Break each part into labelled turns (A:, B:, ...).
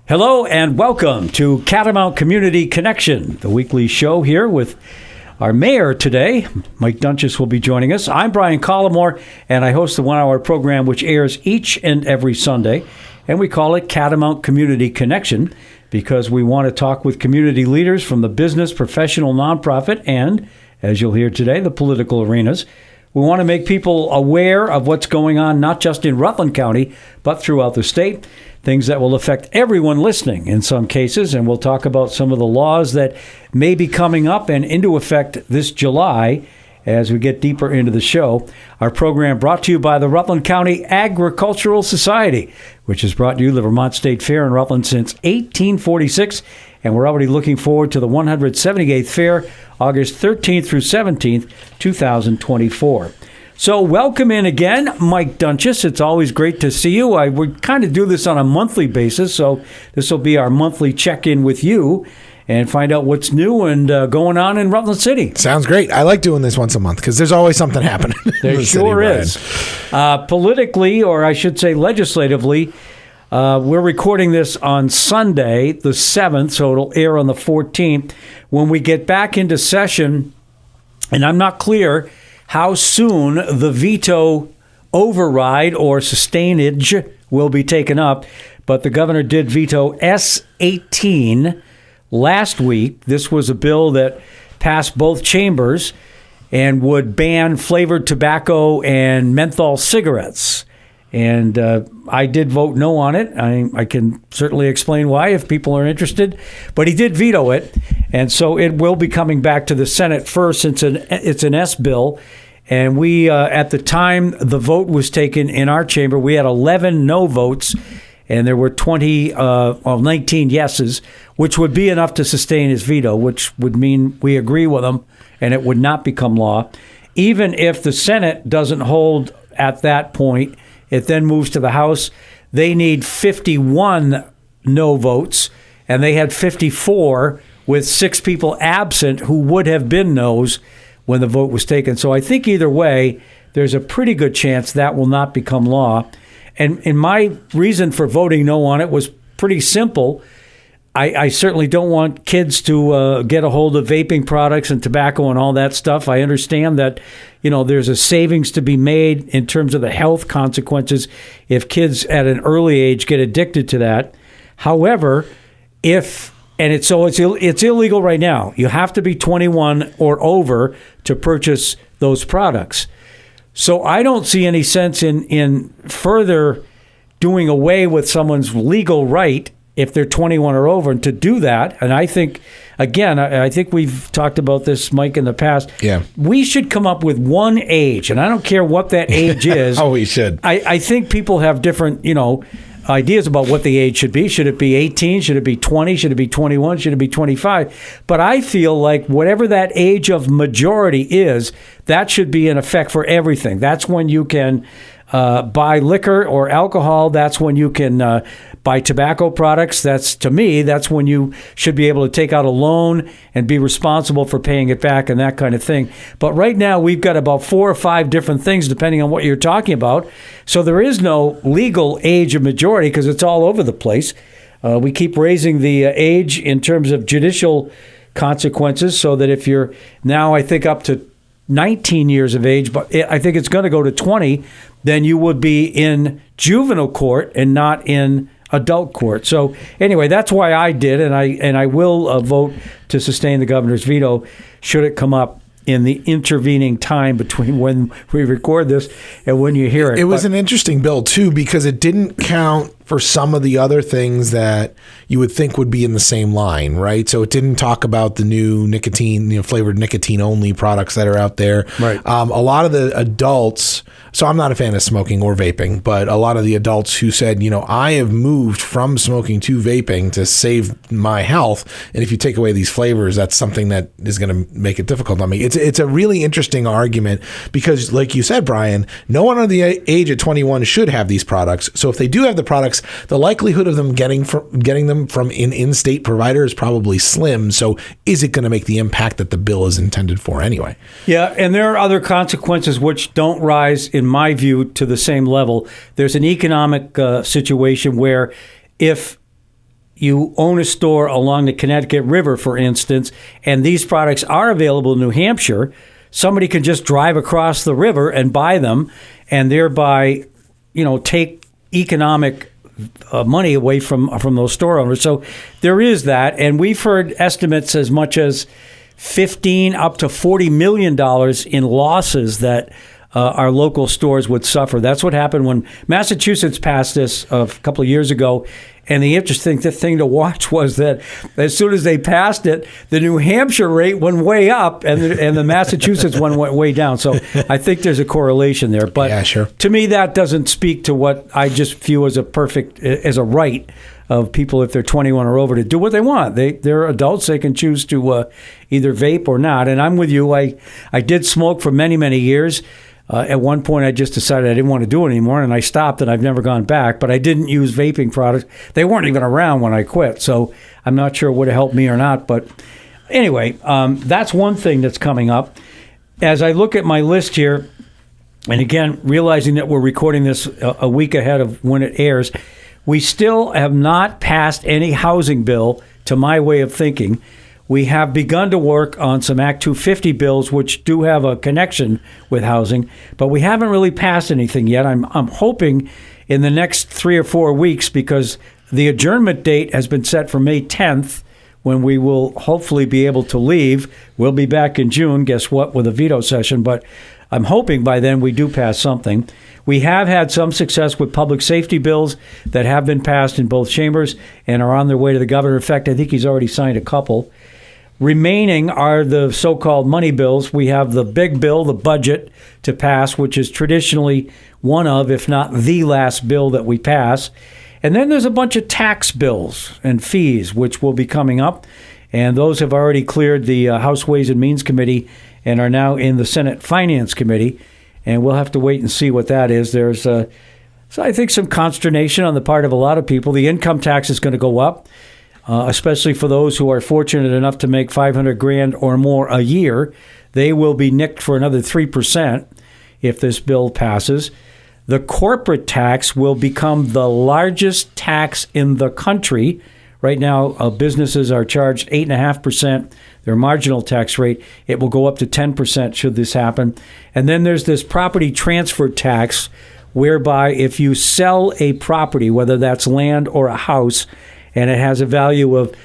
A: Hello and welcome to Catamount Community Connection, the weekly show here with our mayor today. Mike Doenges will be joining us. I'm Brian Collamore, and I host the one-hour program which airs each and every Sunday, and we call it Catamount Community Connection because we want to talk with community leaders from the business, professional, nonprofit, and, as you'll hear today, the political arenas. We want to make people aware of what's going on, not just in Rutland County, but throughout the state. Things that will affect everyone listening in some cases, and we'll talk about some of the laws that may be coming up and into effect this July as we get deeper into the show. Our program brought to you by the Rutland County Agricultural Society, which has brought you the Vermont State Fair in Rutland since 1846, and we're already looking forward to the 178th Fair, August 13th through 17th, 2024. So welcome in again, Mike Doenges. It's always great to see you. We kind of do this on a monthly basis, so this will be our monthly check-in with you and find out what's new and going on in Rutland City.
B: Sounds great. I like doing this once a month because there's always something happening.
A: There sure is. Politically, or I should say legislatively, we're recording this on Sunday, the 7th, so it'll air on the 14th. When we get back into session, and I'm not clear how soon the veto override or sustainage will be taken up, but the governor did veto S-18 last week. This was a bill that passed both chambers and would ban flavored tobacco and menthol cigarettes. And I did vote no on it. I can certainly explain why if people are interested. But he did veto it. And so it will be coming back to the Senate first since it's an S bill. And we, at the time the vote was taken in our chamber, we had 11 no votes. And there were 19 yeses, which would be enough to sustain his veto, which would mean we agree with him and it would not become law. Even if the Senate doesn't hold at that point, it then moves to the House. They need 51 no votes, and they had 54 with 6 people absent who would have been no's when the vote was taken. So I think either way, there's a pretty good chance that will not become law. And my reason for voting no on it was pretty simple. I certainly don't want kids to get a hold of vaping products and tobacco and all that stuff. I understand that, there's a savings to be made in terms of the health consequences if kids at an early age get addicted to that. However, it's illegal right now. You have to be 21 or over to purchase those products. So I don't see any sense in further doing away with someone's legal right if they're 21 or over, and to do that. And I think, again, I think we've talked about this, Mike, in the past. Yeah. We should come up with one age, and I don't care what that age is.
B: Oh, we should.
A: I think people have different, ideas about what the age should be. Should it be 18? Should it be 20? Should it be 21? Should it be 25? But I feel like whatever that age of majority is, that should be in effect for everything. That's when you can buy liquor or alcohol. That's when you can buy tobacco products. That's when you should be able to take out a loan and be responsible for paying it back and that kind of thing. But right now we've got about 4 or 5 different things depending on what you're talking about. So there is no legal age of majority because it's all over the place. We keep raising the age in terms of judicial consequences so that if you're now, I think, up to 19 years of age, but I think it's going to go to 20, then you would be in juvenile court and not in adult court. So anyway, that's why I did, and I will vote to sustain the governor's veto should it come up in the intervening time between when we record this and when you hear it.
B: It was an interesting bill, too, because it didn't count for some of the other things that you would think would be in the same line, right? So it didn't talk about the new nicotine, flavored nicotine-only products that are out there. Right. A lot of the adults, so I'm not a fan of smoking or vaping, but a lot of the adults who said, I have moved from smoking to vaping to save my health, and if you take away these flavors, that's something that is going to make it difficult on me. It's a really interesting argument because, like you said, Brian, no one under the age of 21 should have these products. So if they do have the products, the likelihood of them getting them from an in-state provider is probably slim. So is it going to make the impact that the bill is intended for anyway?
A: Yeah, and there are other consequences which don't rise, in my view, to the same level. There's an economic situation where if you own a store along the Connecticut River, for instance, and these products are available in New Hampshire, somebody can just drive across the river and buy them and thereby, take economic money away from those store owners. So there is that. And we've heard estimates as much as $15 up to $40 million in losses that our local stores would suffer. That's what happened when Massachusetts passed this a couple of years ago. And the interesting thing to watch was that as soon as they passed it, the New Hampshire rate went way up and the Massachusetts one went way down. So I think there's a correlation there. But
B: yeah, sure.
A: To me, that doesn't speak to what I just view as a right of people, if they're 21 or over, to do what they want. They're adults. They can choose to either vape or not. And I'm with you. I did smoke for many, many years. At one point, I just decided I didn't want to do it anymore, and I stopped, and I've never gone back. But I didn't use vaping products. They weren't even around when I quit, so I'm not sure it would have helped me or not. But anyway, that's one thing that's coming up. As I look at my list here, and again, realizing that we're recording this a week ahead of when it airs, we still have not passed any housing bill, to my way of thinking. We have begun to work on some Act 250 bills, which do have a connection with housing, but we haven't really passed anything yet. I'm hoping in the next 3 or 4 weeks, because the adjournment date has been set for May 10th, when we will hopefully be able to leave. We'll be back in June, guess what, with a veto session, but I'm hoping by then we do pass something. We have had some success with public safety bills that have been passed in both chambers and are on their way to the governor. In fact, I think he's already signed a couple. Remaining are the so-called money bills. We have the big bill, the budget, to pass, which is traditionally one of, if not the last bill that we pass. And then there's a bunch of tax bills and fees, which will be coming up. And those have already cleared the House Ways and Means Committee and are now in the Senate Finance Committee. And we'll have to wait and see what that is. There's, so I think, some consternation on the part of a lot of people. The income tax is going to go up. Especially for those who are fortunate enough to make $500,000 or more a year. They will be nicked for another 3% if this bill passes. The corporate tax will become the largest tax in the country. Right now, businesses are charged 8.5%, their marginal tax rate. It will go up to 10% should this happen. And then there's this property transfer tax, whereby if you sell a property, whether that's land or a house, and it has a value of,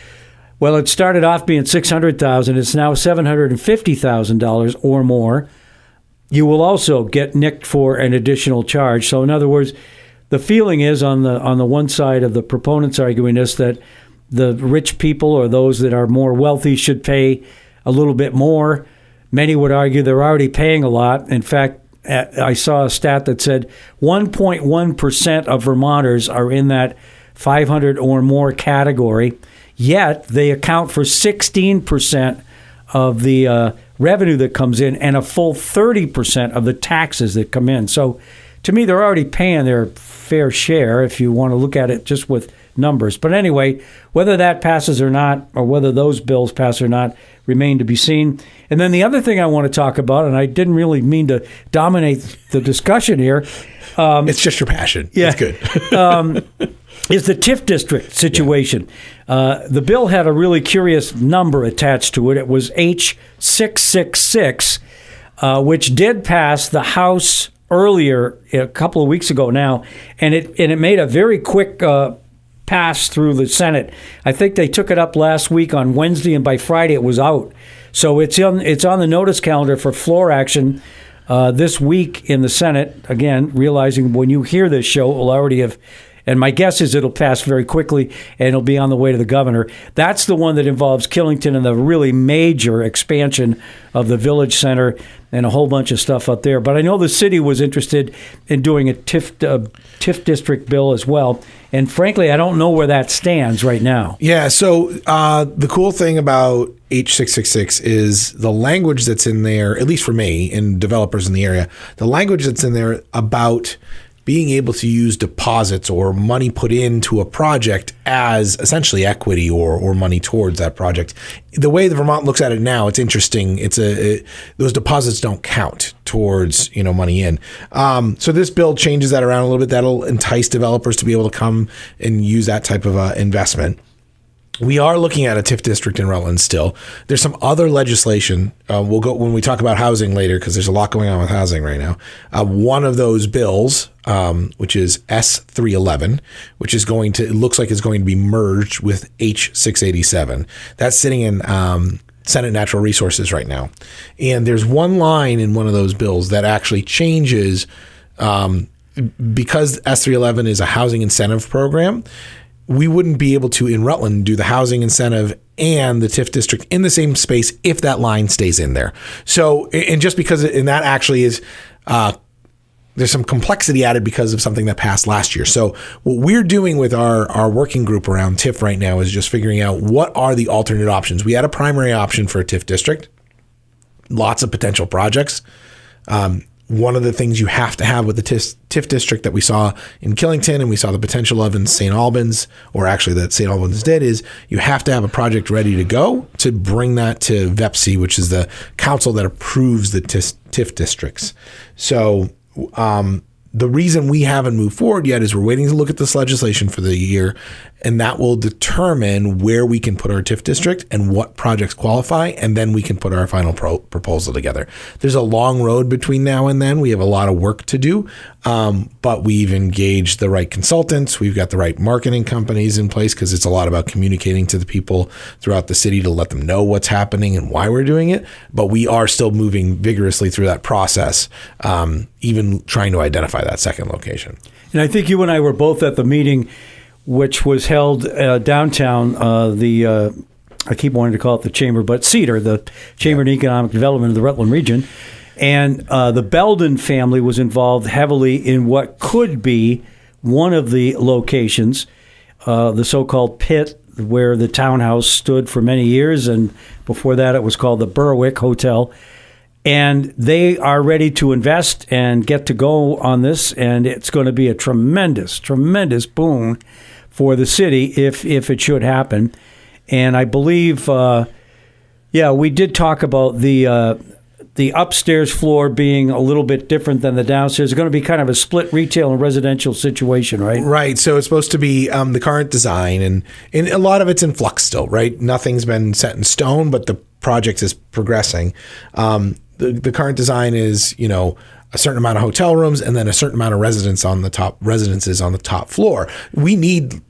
A: well, it started off being $600,000. It's now $750,000 or more. You will also get nicked for an additional charge. So, in other words, the feeling is on the one side of the proponents arguing this, that the rich people or those that are more wealthy should pay a little bit more. Many would argue they're already paying a lot. In fact, I saw a stat that said 1.1% of Vermonters are in that 500 or more category, yet they account for 16% of the revenue that comes in and a full 30% of the taxes that come in. So to me, they're already paying their fair share if you want to look at it just with numbers. But anyway, whether that passes or not, or whether those bills pass or not, remain to be seen. And then the other thing I want to talk about, and I didn't really mean to dominate the discussion here.
B: It's just your passion.
A: Yeah.
B: It's good.
A: Is the TIF district situation. Yeah. The bill had a really curious number attached to it. It was H666, which did pass the House earlier, a couple of weeks ago now, and it made a very quick pass through the Senate. I think they took it up last week on Wednesday, and by Friday it was out. So it's on the notice calendar for floor action this week in the Senate. Again, realizing when you hear this show, it will already have. And my guess is it'll pass very quickly, and it'll be on the way to the governor. That's the one that involves Killington and the really major expansion of the village center and a whole bunch of stuff up there. But I know the city was interested in doing a TIF district bill as well. And frankly, I don't know where that stands right now.
B: Yeah, so the cool thing about H666 is the language that's in there, at least for me and developers in the area, the language that's in there about being able to use deposits or money put into a project as essentially equity or money towards that project. The way the Vermont looks at it now, it's interesting. Those deposits don't count towards money in. So this bill changes that around a little bit. That'll entice developers to be able to come and use that type of investment. We are looking at a TIF district in Rutland still. There's some other legislation. We'll go when we talk about housing later, because there's a lot going on with housing right now. One of those bills, which is S311, which is it looks like it's going to be merged with H687. That's sitting in Senate Natural Resources right now. And there's one line in one of those bills that actually changes, because S311 is a housing incentive program. We wouldn't be able to, in Rutland, do the housing incentive and the TIF district in the same space if that line stays in there. So, and just because, and that actually is, there's some complexity added because of something that passed last year. So what we're doing with our working group around TIF right now is just figuring out what are the alternate options. We had a primary option for a TIF district, lots of potential projects. One of the things you have to have with the TIF district that we saw in Killington and we saw the potential of in St. Albans, or actually that St. Albans did, is you have to have a project ready to go to bring that to VEPC, which is the council that approves the TIF districts. So the reason we haven't moved forward yet is we're waiting to look at this legislation for the year, and that will determine where we can put our TIF district and what projects qualify, and then we can put our final proposal together. There's a long road between now and then. We have a lot of work to do, but we've engaged the right consultants. We've got the right marketing companies in place, because it's a lot about communicating to the people throughout the city to let them know what's happening and why we're doing it. But we are still moving vigorously through that process, even trying to identify that second location.
A: And I think you and I were both at the meeting, which was held downtown, I keep wanting to call it the Chamber, but CEDAR, the Chamber of Economic Development of the Rutland region. And the Belden family was involved heavily in what could be one of the locations, the so-called pit where the townhouse stood for many years. And before that, it was called the Berwick Hotel. And they are ready to invest and get to go on this. And it's going to be a tremendous, tremendous boon for the city if it should happen. And I believe, we did talk about the upstairs floor being a little bit different than the downstairs. It's going to be kind of a split retail and residential situation, right? Right.
B: So it's supposed to be the current design, and a lot of it's in flux still, right? Nothing's been set in stone, but the project is progressing. The current design is, a certain amount of hotel rooms and then a certain amount of residences on the top floor. We need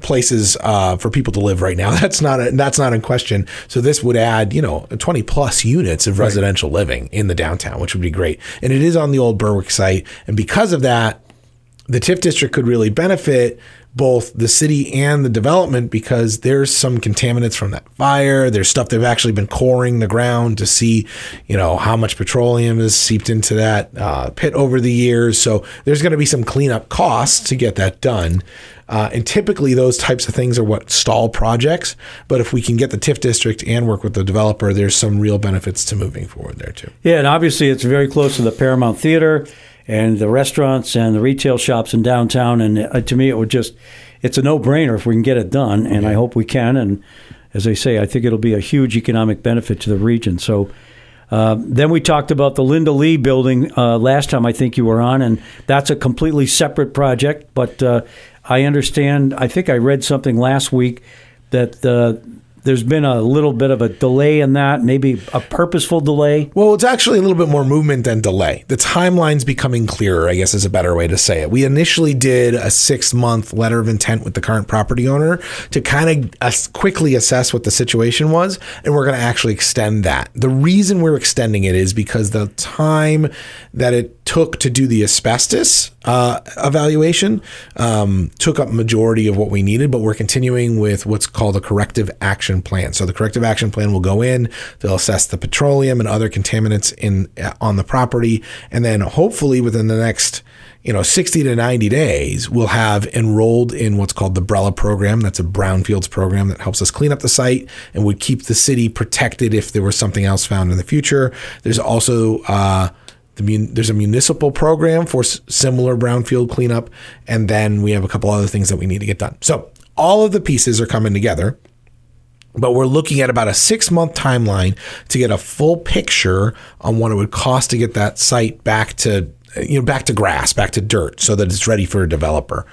B: places for people to live right now. That's not in question. So this would add, 20 plus units of residential living in the downtown, which would be great. And it is on the old Berwick site. And because of that, the TIF district could really benefit both the city and the development, because there's some contaminants from that fire. There's stuff they've actually been coring the ground to see, how much petroleum is seeped into that pit over the years. So there's going to be some cleanup costs to get that done. And typically those types of things are what stall projects. But if we can get the TIF district and work with the developer, there's some real benefits to moving forward there too.
A: Yeah, and obviously it's very close to the Paramount Theater and the restaurants and the retail shops in downtown. And to me, it's a no-brainer if we can get it done. And I hope we can. And as I say, I think it'll be a huge economic benefit to the region. So then we talked about the Linda Lee building last time I think you were on, and that's a completely separate project. But I understand, I think I read something last week that there's been a little bit of a delay in that, maybe a purposeful delay.
B: Well, it's actually a little bit more movement than delay. The timeline's becoming clearer, I guess is a better way to say it. We initially did a 6-month letter of intent with the current property owner to kind of quickly assess what the situation was, and we're going to actually extend that. The reason we're extending it is because the time that it took to do the asbestos evaluation took up majority of what we needed, but we're continuing with what's called a corrective action plan. So the corrective action plan will go in, they'll assess the petroleum and other contaminants on the property, and then hopefully within the next 60 to 90 days, we'll have enrolled in what's called the BRELA program. That's a brownfields program that helps us clean up the site and would keep the city protected if there was something else found in the future. There's also there's a municipal program for similar brownfield cleanup, and then we have a couple other things that we need to get done. So all of the pieces are coming together, but we're looking at about a 6-month timeline to get a full picture on what it would cost to get that site back to grass, back to dirt, so that it's ready for a developer.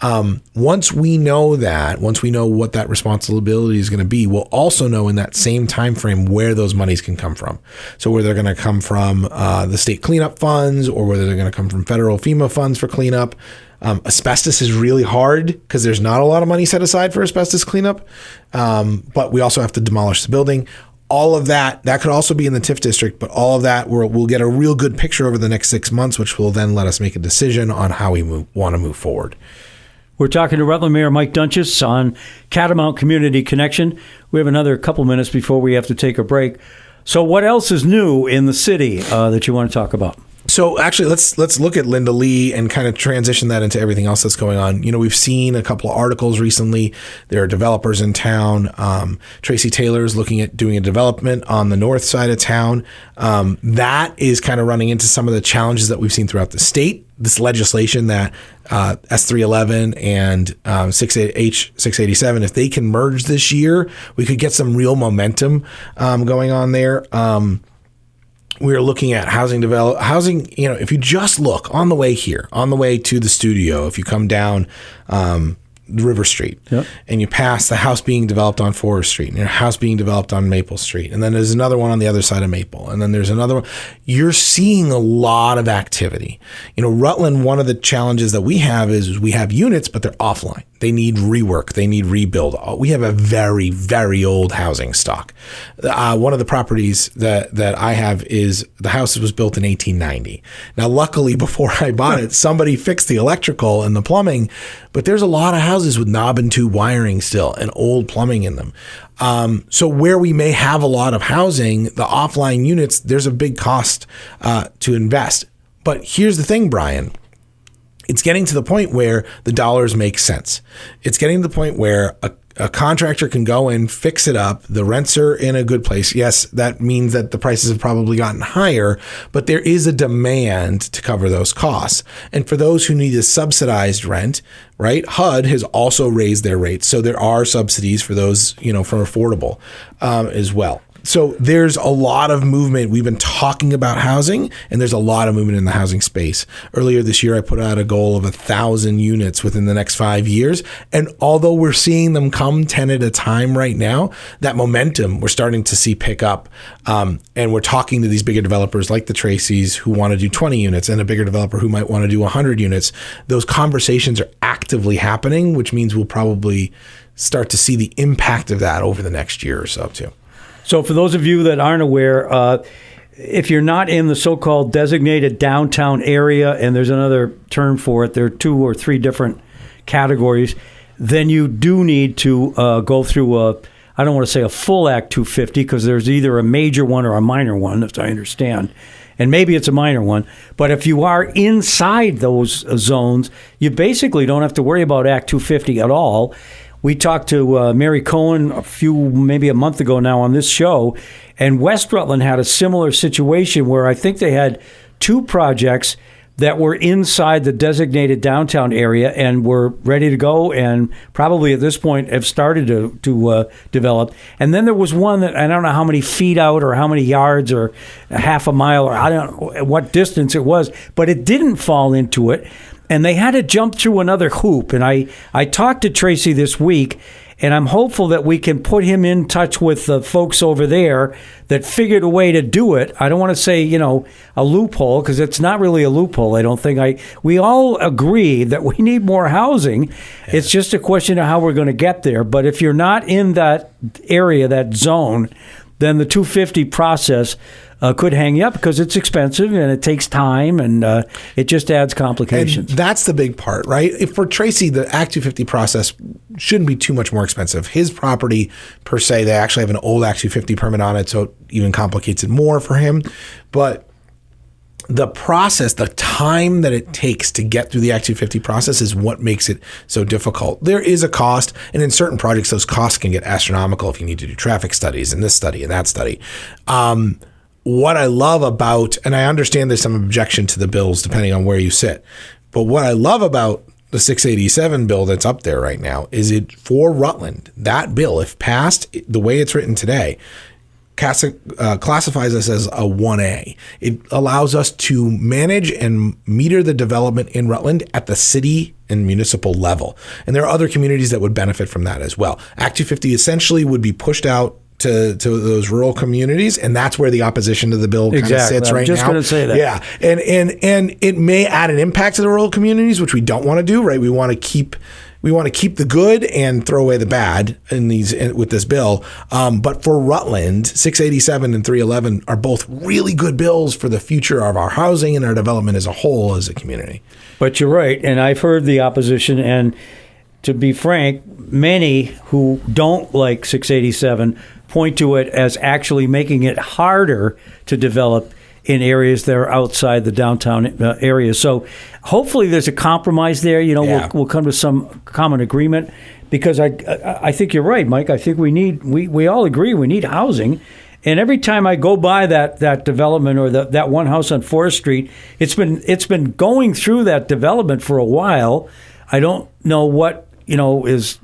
B: Once we know what that responsibility is going to be, we'll also know in that same time frame where those monies can come from. So whether they're going to come from the state cleanup funds or whether they're going to come from federal FEMA funds for cleanup. Asbestos is really hard because there's not a lot of money set aside for asbestos cleanup, but we also have to demolish the building. All of that could also be in the TIF district, but all of that we'll get a real good picture over the next 6 months, which will then let us make a decision on how we want to move forward.
A: We're talking to Rutland Mayor Mike Doenges on Catamount Community Connection. We have another couple minutes before we have to take a break. So what else is new in the city that you want to talk about?
B: So actually, let's look at Linda Lee and kind of transition that into everything else that's going on. We've seen a couple of articles recently. There are developers in town. Tracy Taylor is looking at doing a development on the north side of town. That is kind of running into some of the challenges that we've seen throughout the state. This legislation that S311 and H687, if they can merge this year, we could get some real momentum going on there. We're looking at housing, if you just look on the way here, on the way to the studio, if you come down River Street and you pass the house being developed on Forest Street and your house being developed on Maple Street, and then there's another one on the other side of Maple, and then there's another one, you're seeing a lot of activity. Rutland, one of the challenges that we have is we have units, but they're offline. They need rework. They need rebuild. We have a very, very old housing stock. One of the properties that I have is the house was built in 1890. Now, luckily, before I bought it, somebody fixed the electrical and the plumbing, but there's a lot of houses with knob and tube wiring still and old plumbing in them. So where we may have a lot of housing, the offline units, there's a big cost to invest. But here's the thing, Brian. It's getting to the point where the dollars make sense. It's getting to the point where a contractor can go in, fix it up. The rents are in a good place. Yes, that means that the prices have probably gotten higher, but there is a demand to cover those costs. And for those who need a subsidized rent, right, HUD has also raised their rates. So there are subsidies for those, for affordable as well. So there's a lot of movement. We've been talking about housing, and there's a lot of movement in the housing space. Earlier this year, I put out a goal of 1,000 units within the next 5 years. And although we're seeing them come 10 at a time right now, that momentum we're starting to see pick up. And we're talking to these bigger developers like the Tracys who want to do 20 units and a bigger developer who might want to do 100 units. Those conversations are actively happening, which means we'll probably start to see the impact of that over the next year or so too.
A: So for those of you that aren't aware, if you're not in the so-called designated downtown area, and there's another term for it, there are 2 or 3 different categories, then you do need to go through I don't want to say a full Act 250, because there's either a major one or a minor one, as I understand. And maybe it's a minor one. But if you are inside those zones, you basically don't have to worry about Act 250 at all. We talked to Mary Cohen maybe a month ago now on this show, and West Rutland had a similar situation where I think they had 2 projects that were inside the designated downtown area and were ready to go, and probably at this point have started to develop. And then there was one that I don't know how many feet out or how many yards or a half a mile or I don't know what distance it was, but it didn't fall into it. And they had to jump through another hoop. And I talked to Tracy this week, and I'm hopeful that we can put him in touch with the folks over there that figured a way to do it. I don't want to say, a loophole, because it's not really a loophole, I don't think. We all agree that we need more housing. Yeah. It's just a question of how we're going to get there. But if you're not in that area, that zone, then the 250 process could hang you up because it's expensive and it takes time and it just adds complications.
B: And that's the big part, right? If for Tracy, the Act 250 process shouldn't be too much more expensive. His property, per se, they actually have an old Act 250 permit on it, so it even complicates it more for him. But the process, the time that it takes to get through the Act 250 process is what makes it so difficult. There is a cost, and in certain projects, those costs can get astronomical if you need to do traffic studies and this study and that study. What I love about, and I understand there's some objection to the bills depending on where you sit, but what I love about the 687 bill that's up there right now is it for Rutland, that bill, if passed the way it's written today, classifies us as a 1A. It allows us to manage and meter the development in Rutland at the city and municipal level. And there are other communities that would benefit from that as well. Act 250 essentially would be pushed out to those rural communities, and that's where the opposition to the bill kind of sits right now. I'm
A: just going to say that.
B: Yeah, and it may add an impact to the rural communities, which we don't want to do, right? We want to keep the good and throw away the bad with this bill. But for Rutland, 687 and 311 are both really good bills for the future of our housing and our development as a whole as a community.
A: But you're right, and I've heard the opposition, and to be frank, many who don't like 687 point to it as actually making it harder to develop in areas that are outside the downtown area. So hopefully there's a compromise there. We'll come to some common agreement, because I think you're right, Mike. I think we all agree we need housing. And every time I go by that development or that one house on Forest Street, it's been going through that development for a while. I don't know what is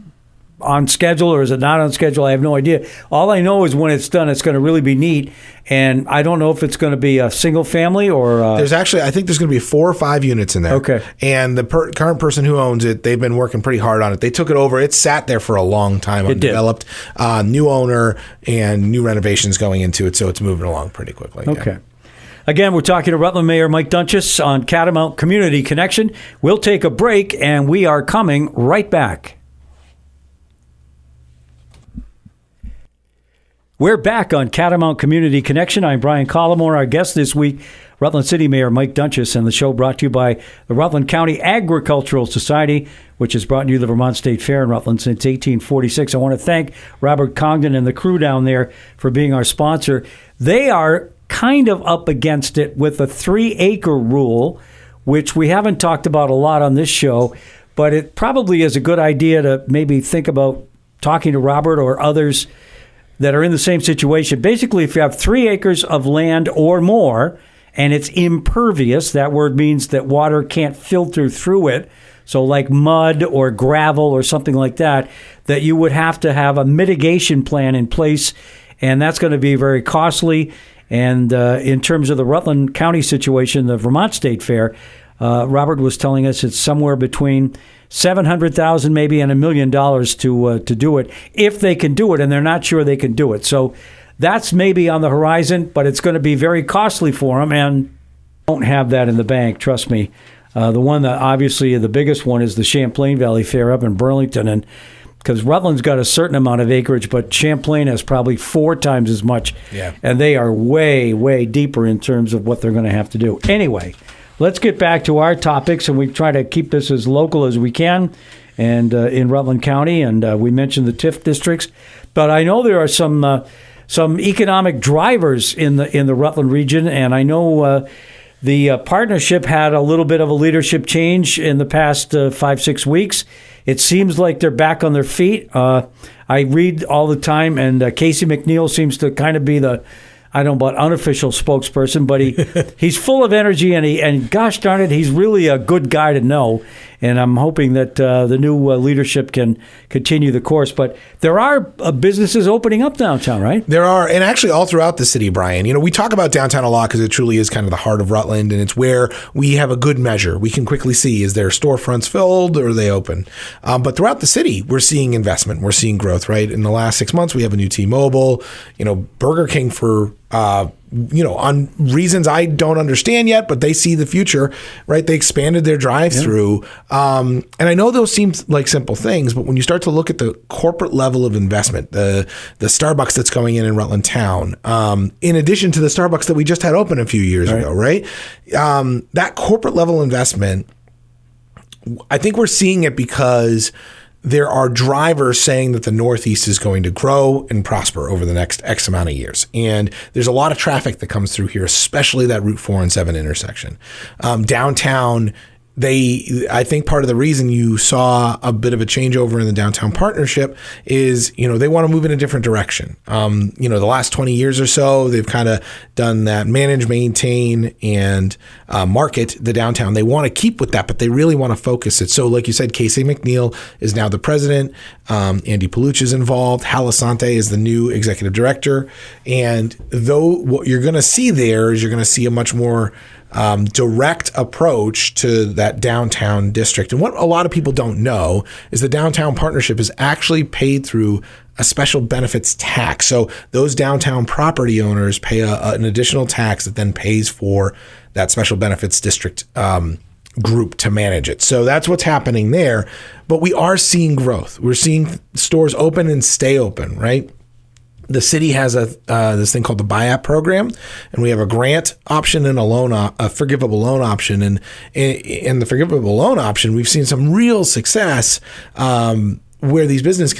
A: on schedule or is it not on schedule. I have no idea. All I know is when it's done, it's going to really be neat. And I don't know if it's going to be a single family or I think there's going to be 4 or 5 units in there.
B: Okay. And the current person who owns it, they've been working pretty hard on it. They took it over. It sat there for a long time undeveloped. New owner and new renovations going into it, so it's moving along pretty quickly.
A: Okay.
B: Yeah.
A: Again, we're talking to Rutland Mayor Mike Doenges on Catamount Community Connection. We'll take a break, and we are coming right back. We're back on Catamount Community Connection. I'm Brian Collamore. Our guest this week, Rutland City Mayor Mike Doenges, and the show brought to you by the Rutland County Agricultural Society, which has brought you the Vermont State Fair in Rutland since 1846. I want to thank Robert Congdon and the crew down there for being our sponsor. They are kind of up against it with a 3-acre rule, which we haven't talked about a lot on this show, but it probably is a good idea to maybe think about talking to Robert or others that are in the same situation. Basically, if you have 3 acres of land or more and it's impervious, that word means that water can't filter through it, so like mud or gravel or something like that you would have to have a mitigation plan in place, and that's going to be very costly. And in terms of the Rutland County situation, the Vermont State Fair, Robert was telling us it's somewhere between $700,000 maybe and $1 million to do it, if they can do it, and they're not sure they can do it. So that's maybe on the horizon, but it's going to be very costly for them, and don't have that in the bank, trust me. The one that obviously the biggest one is the Champlain Valley Fair up in Burlington, and because Rutland's got a certain amount of acreage, but Champlain has probably 4 times as much, and they are way, way deeper in terms of what they're going to have to do. Anyway, let's get back to our topics, and we try to keep this as local as we can, and in Rutland County, and we mentioned the TIF districts, but I know there are some economic drivers in the Rutland region, and I know the partnership had a little bit of a leadership change in the past 5-6 weeks. It seems like they're back on their feet. I read all the time, and Casey McNeil seems to kind of be the, I don't know about unofficial spokesperson, but he's full of energy, and gosh darn it, he's really a good guy to know. And I'm hoping that the new leadership can continue the course. But there are businesses opening up downtown, right?
B: There are, and actually all throughout the city, Brian. We talk about downtown a lot because it truly is kind of the heart of Rutland, and it's where we have a good measure. We can quickly see, is their storefronts filled or are they open? But throughout the city, we're seeing investment. We're seeing growth, right? In the last 6 months, we have a new T-Mobile, Burger King for on reasons I don't understand yet, but they see the future, right? They expanded their drive-through. And I know those seem like simple things, but when you start to look at the corporate level of investment, the Starbucks that's going in Rutland Town, in addition to the Starbucks that we just had open a few years ago, right? That corporate level investment, I think we're seeing it because there are drivers saying that the Northeast is going to grow and prosper over the next X amount of years. And there's a lot of traffic that comes through here, especially that Route 4 and 7 intersection. Downtown I think part of the reason you saw a bit of a changeover in the downtown partnership is, they want to move in a different direction. The last 20 years or so, they've kind of done that manage, maintain, and market the downtown. They want to keep with that, but they really want to focus it. So like you said, Casey McNeil is now the president. Andy Paluch is involved. Hal Asante is the new executive director. And though what you're going to see there is you're going to see a much more direct approach to that downtown district. And what a lot of people don't know is the downtown partnership is actually paid through a special benefits tax. So those downtown property owners pay an additional tax that then pays for that special benefits district group to manage it. So that's what's happening there. But we are seeing growth. We're seeing stores open and stay open, right? The city has this thing called the buy-up program, and we have a grant option and a forgivable loan option. And in the forgivable loan option, we've seen some real success where these businesses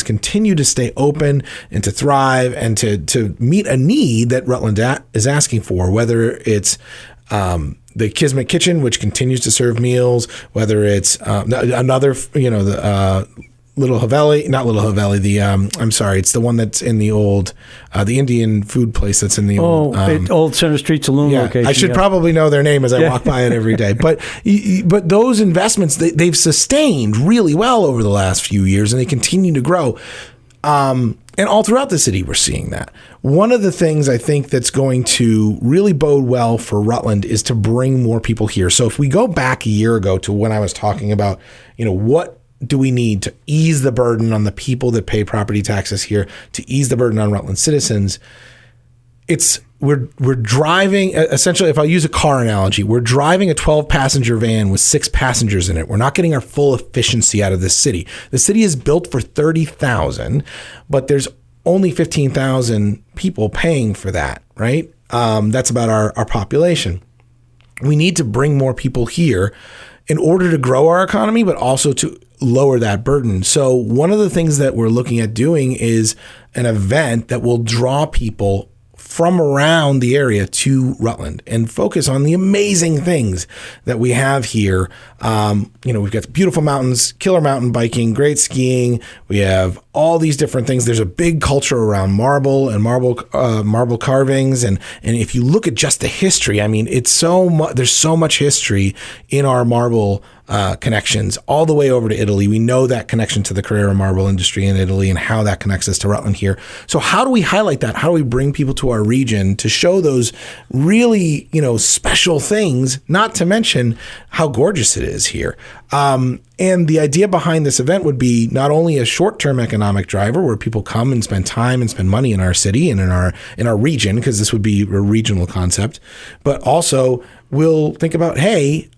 B: continue to stay open and to thrive and to meet a need that Rutland is asking for, whether it's the Kismet Kitchen, which continues to serve meals, whether it's another, Little Haveli, not Little Haveli. I'm sorry, it's the one that's in the old, the Indian food place that's in the
A: old Center Street Saloon location.
B: I should probably know their name as I walk by it every day. But those investments they've sustained really well over the last few years, and they continue to grow. And all throughout the city, we're seeing that. One of the things I think that's going to really bode well for Rutland is to bring more people here. So if we go back a year ago to when I was talking about, what do we need to ease the burden on the people that pay property taxes here, to ease the burden on Rutland citizens? We're driving, essentially, if I use a car analogy, we're driving a 12-passenger van with 6 passengers in it. We're not getting our full efficiency out of this city. The city is built for 30,000, but there's only 15,000 people paying for that, right? That's about our population. We need to bring more people here in order to grow our economy, but also to lower that burden. So one of the things that we're looking at doing is an event that will draw people from around the area to Rutland and focus on the amazing things that we have here. We've got beautiful mountains, killer mountain biking, great skiing. We have all these different things. There's a big culture around marble and marble carvings. And if you look at just the history, I mean, it's there's so much history in our marble connections all the way over to Italy. We know that connection to the Carrara marble industry in Italy and how that connects us to Rutland here. So how do we highlight that? How do we bring people to our region to show those really, special things, not to mention how gorgeous it is here? And the idea behind this event would be not only a short-term economic driver where people come and spend time and spend money in our city and in our region, because this would be a regional concept, but also we'll think about, hey,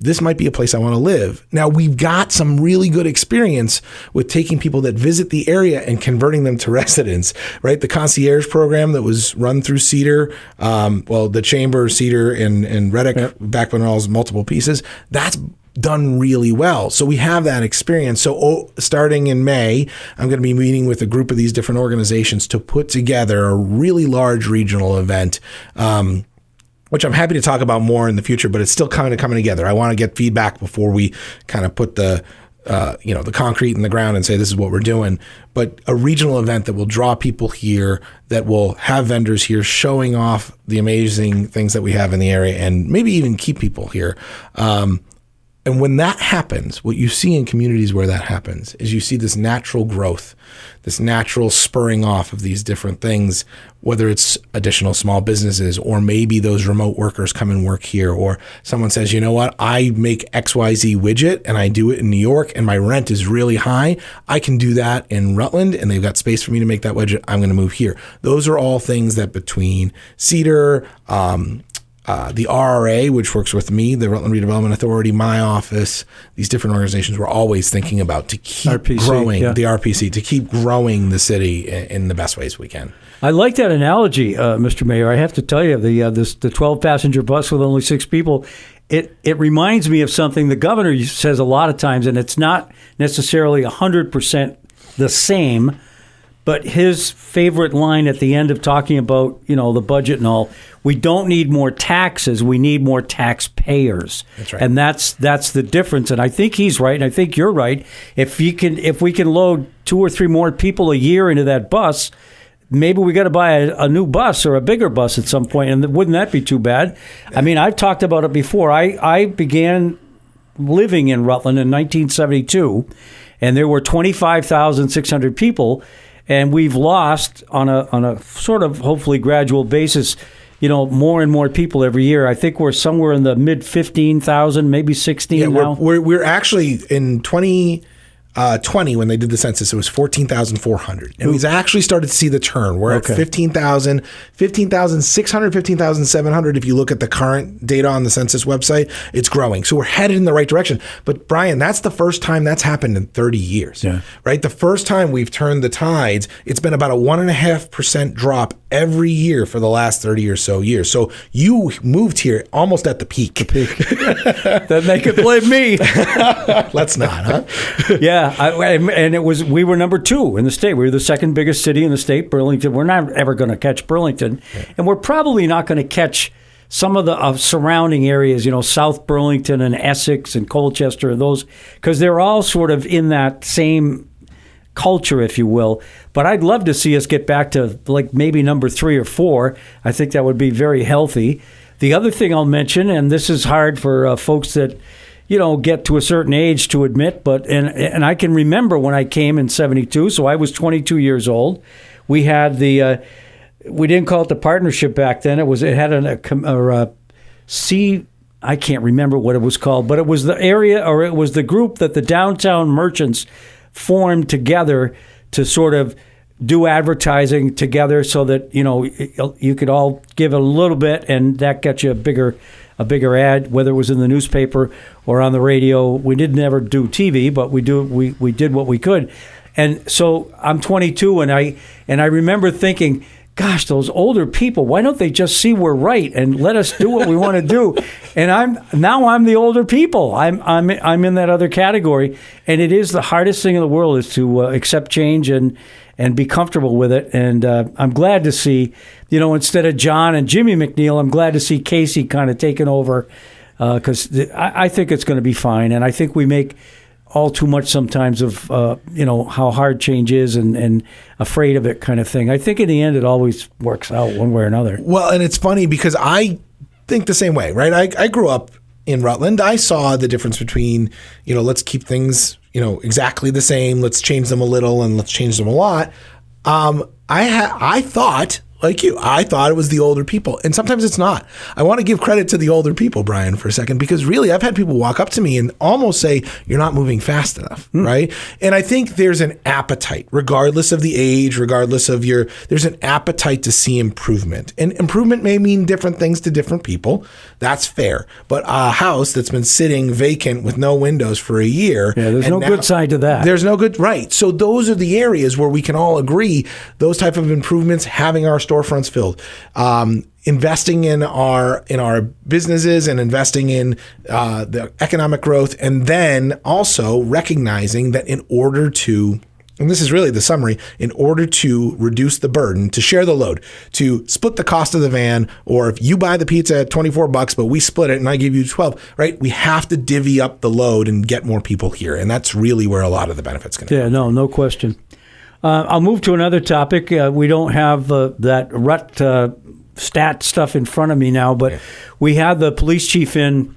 B: this might be a place I want to live. Now, we've got some really good experience with taking people that visit the area and converting them to residents, right? The concierge program that was run through Cedar, the Chamber, Cedar, and Reddick, back when it was multiple pieces, that's done really well. So we have that experience. So starting in May, I'm going to be meeting with a group of these different organizations to put together a really large regional event, which I'm happy to talk about more in the future, but it's still kind of coming together. I want to get feedback before we kind of put the concrete in the ground and say, this is what we're doing. But a regional event that will draw people here, that will have vendors here showing off the amazing things that we have in the area and maybe even keep people here. And when that happens, what you see in communities where that happens is you see this natural growth, this natural spurring off of these different things, whether it's additional small businesses or maybe those remote workers come and work here, or someone says, you know what, I make XYZ widget and I do it in New York and my rent is really high. I can do that in Rutland and they've got space for me to make that widget. I'm going to move here. Those are all things that between Cedar, the RRA, which works with me, the Rutland Redevelopment Authority, my office, these different organizations we're always thinking about to keep growing, the RPC, to keep growing the city in the best ways we can.
A: I like that analogy, Mr. Mayor. I have to tell you, the 12-passenger bus with only 6 people, it reminds me of something the governor says a lot of times, and it's not necessarily 100% the same, But his favorite line at the end of talking about, the budget and all, we don't need more taxes, we need more taxpayers.
B: That's right.
A: And that's the difference. And I think he's right, and I think you're right. If we can load 2 or 3 more people a year into that bus, maybe we got to buy a new bus or a bigger bus at some point, and wouldn't that be too bad? Yeah. I mean, I've talked about it before. I began living in Rutland in 1972, and there were 25,600 people. And we've lost on a sort of hopefully gradual basis, more and more people every year. I think we're somewhere in the mid 15,000, maybe 16 now.
B: We're actually in 2020 when they did the census, it was 14,400. And we've actually started to see the turn. We're at 15,600, 15,700. If you look at the current data on the census website, it's growing. So we're headed in the right direction. But Brian, that's the first time that's happened in 30 years, right? The first time we've turned the tides, it's been about a 1.5% drop every year for the last 30 or so years. So you moved here almost at the peak.
A: Then they could blame me.
B: Let's not, huh?
A: Yeah. We were number 2 in the state. We were the second biggest city in the state, Burlington. We're not ever going to catch Burlington. And we're probably not going to catch some of the surrounding areas, South Burlington and Essex and Colchester, and those, because they're all sort of in that same culture, if you will. But I'd love to see us get back to like maybe number 3 or 4. I think that would be very healthy. The other thing I'll mention, and this is hard for folks that get to a certain age to admit, but and I can remember when I came in 72, so I was 22 years old. We had we didn't call it the partnership back then. It had I can't remember what it was called, but it was the area, or it was the group that the downtown merchants formed together to sort of do advertising together, so that you could all give a little bit, and that gets you a bigger ad, whether it was in the newspaper or on the radio. We didn't ever do TV, but we did what we could. And so I'm 22, and I remember thinking, gosh, those older people, why don't they just see we're right and let us do what we want to do? And I'm the older people. I'm in that other category, and it is the hardest thing in the world is to accept change and be comfortable with it. And I'm glad to see, instead of John and Jimmy McNeil, I'm glad to see Casey kind of taking over, because I think it's going to be fine. And I think we make all too much sometimes of, how hard change is and afraid of it kind of thing. I think in the end, it always works out one way or another.
B: Well, and it's funny because I think the same way, right? I grew up in Rutland. I saw the difference between, let's keep things, exactly the same. Let's change them a little and let's change them a lot. I thought, like you, I thought it was the older people. And sometimes it's not. I want to give credit to the older people, Brian, for a second, because really I've had people walk up to me and almost say, you're not moving fast enough, right? And I think there's an appetite, regardless of the age, regardless of there's an appetite to see improvement. And improvement may mean different things to different people. That's fair. But a house that's been sitting vacant with no windows for a year.
A: Yeah, there's no good side to that.
B: There's no good, right. So those are the areas where we can all agree, those type of improvements, having our storefronts filled, investing in our businesses and investing in the economic growth, and then also recognizing that in order to, and this is really the summary, in order to reduce the burden, to share the load, to split the cost of the van, or if you buy the pizza at $24, but we split it and I give you 12, right? We have to divvy up the load and get more people here. And that's really where a lot of the benefits can come.
A: Yeah, no question. I'll move to another topic. We don't have that rut stat stuff in front of me now, but we had the police chief in,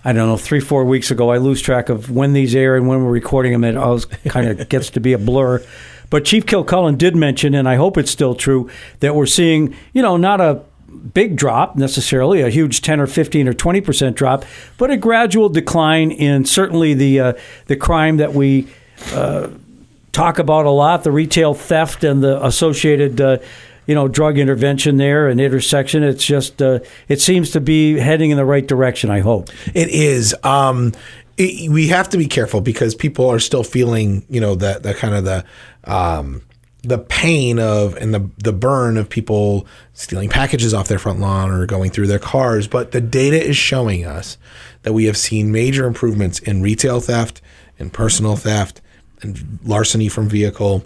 A: I don't know, 3-4 weeks ago. I lose track of when these air and when we're recording them. It always kind of gets to be a blur. But Chief Kilcullen did mention, and I hope it's still true, that we're seeing, not a big drop necessarily, a huge 10 or 15 or 20% drop, but a gradual decline in certainly the crime that we talk about a lot, the retail theft and the associated, drug intervention there and intersection. It's just, it seems to be heading in the right direction, I hope.
B: It is. We have to be careful because people are still feeling, the kind of the pain of and the burn of people stealing packages off their front lawn or going through their cars. But the data is showing us that we have seen major improvements in retail theft, in personal theft, and larceny from vehicle,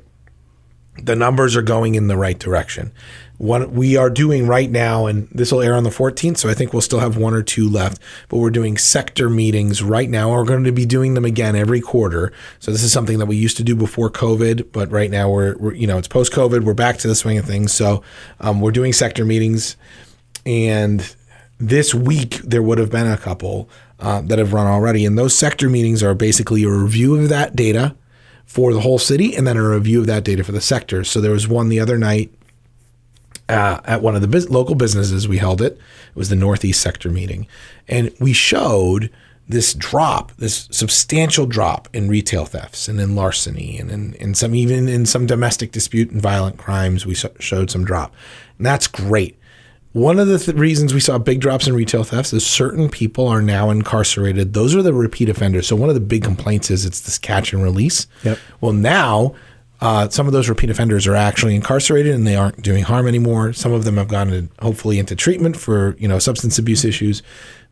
B: the numbers are going in the right direction. What we are doing right now, and this will air on the 14th, so I think we'll still have 1 or 2 left, but we're doing sector meetings right now. We're going to be doing them again every quarter. So this is something that we used to do before COVID, but right now we're it's post-COVID. We're back to the swing of things. So we're doing sector meetings, and this week there would have been a couple that have run already. And those sector meetings are basically a review of that data for the whole city and then a review of that data for the sectors. So there was one the other night at one of the local businesses. We held it. It was the Northeast sector meeting. And we showed this substantial drop in retail thefts and in larceny and in some, even in some domestic dispute and violent crimes, we showed some drop. And that's great. One of the reasons we saw big drops in retail thefts is certain people are now incarcerated. Those are the repeat offenders. So one of the big complaints is it's this catch and release. Yep. Well, now some of those repeat offenders are actually incarcerated and they aren't doing harm anymore. Some of them have gone hopefully into treatment for substance abuse issues,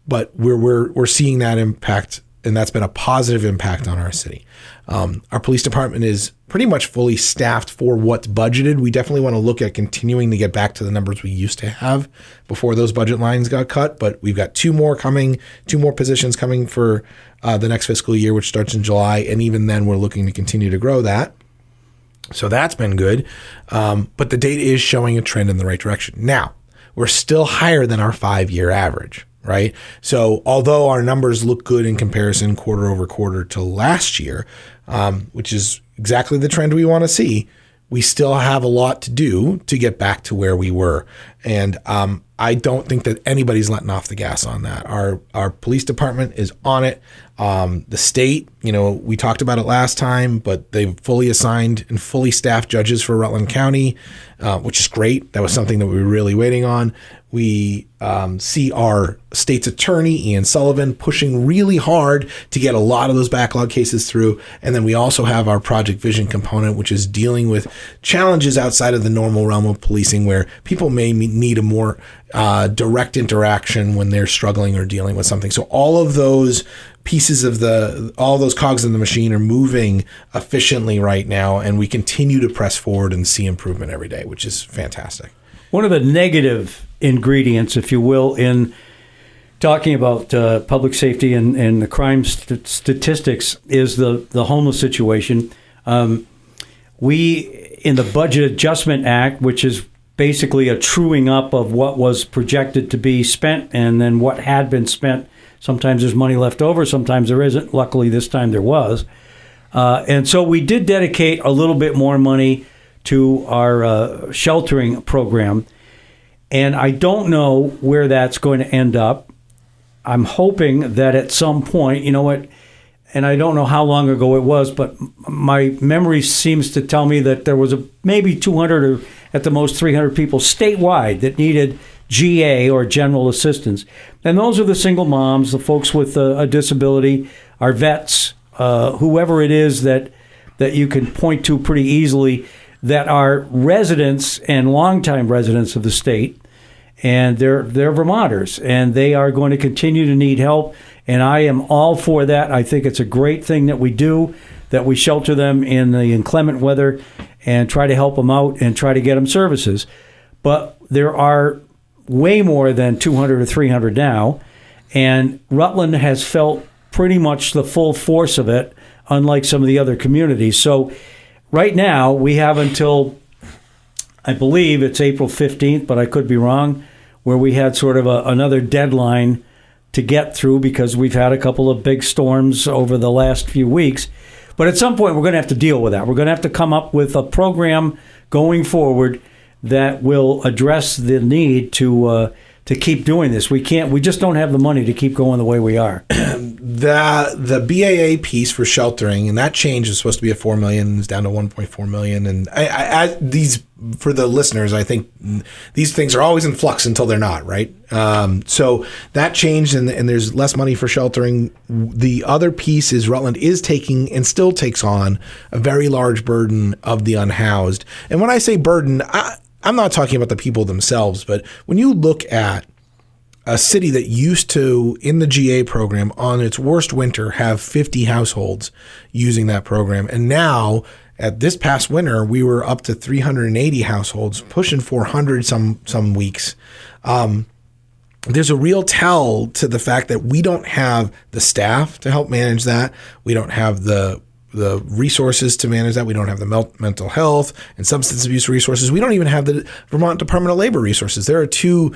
B: but we're seeing that impact, and that's been a positive impact on our city. Our police department is pretty much fully staffed for what's budgeted. We definitely want to look at continuing to get back to the numbers we used to have before those budget lines got cut, but we've got 2 more positions coming for the next fiscal year, which starts in July, and even then we're looking to continue to grow that. So that's been good. But the data is showing a trend in the right direction. Now, we're still higher than our 5-year average, right? So although our numbers look good in comparison quarter over quarter to last year, which is exactly the trend we want to see, we still have a lot to do to get back to where we were. And I don't think that anybody's letting off the gas on that. Our police department is on it. The state, we talked about it last time, but they've fully assigned and fully staffed judges for Rutland County, which is great. That was something that we were really waiting on. We see our state's attorney, Ian Sullivan, pushing really hard to get a lot of those backlog cases through. And then we also have our Project Vision component, which is dealing with challenges outside of the normal realm of policing where people may need a more direct interaction when they're struggling or dealing with something. So all of those pieces of all those cogs in the machine are moving efficiently right now, and we continue to press forward and see improvement every day, which is fantastic. One
A: of the negative ingredients, if you will, in talking about public safety and the crime statistics is the homeless situation. We, in the Budget Adjustment Act, which is basically a truing up of what was projected to be spent and then what had been spent. Sometimes there's money left over, sometimes there isn't. Luckily, this time there was. And so we did dedicate a little bit more money to our sheltering program. And I don't know where that's going to end up. I'm hoping that at some point, and I don't know how long ago it was, but my memory seems to tell me that there was maybe 200 or at the most 300 people statewide that needed GA or general assistance. And those are the single moms, the folks with a disability, our vets, whoever it is that you can point to pretty easily that are residents and longtime residents of the state. And they're Vermonters, and they are going to continue to need help. And I am all for that. I think it's a great thing that we do, that we shelter them in the inclement weather and try to help them out and try to get them services. But there are way more than 200 or 300 now, and Rutland has felt pretty much the full force of it, unlike some of the other communities. So right now, we have until, I believe it's April 15th, but I could be wrong, where we had sort of another deadline to get through because we've had a couple of big storms over the last few weeks. But at some point, we're going to have to deal with that. We're going to have to come up with a program going forward that will address the need to keep doing this. We just don't have the money to keep going the way we are.
B: The BAA piece for sheltering, and that change is supposed to be at $4 million, is down to $1.4 million. And I these, for the listeners, I think these things are always in flux until they're not, right? So that changed, and there's less money for sheltering. The other piece is Rutland is taking and still takes on a very large burden of the unhoused. And when I say burden, I'm not talking about the people themselves, but when you look at a city that used to, in the GA program, on its worst winter, have 50 households using that program, and now at this past winter, we were up to 380 households, pushing 400 some weeks. There's a real tell to the fact that we don't have the staff to help manage that. We don't have the resources to manage that. We don't have the mental health and substance abuse resources. We don't even have the Vermont Department of Labor resources. There are two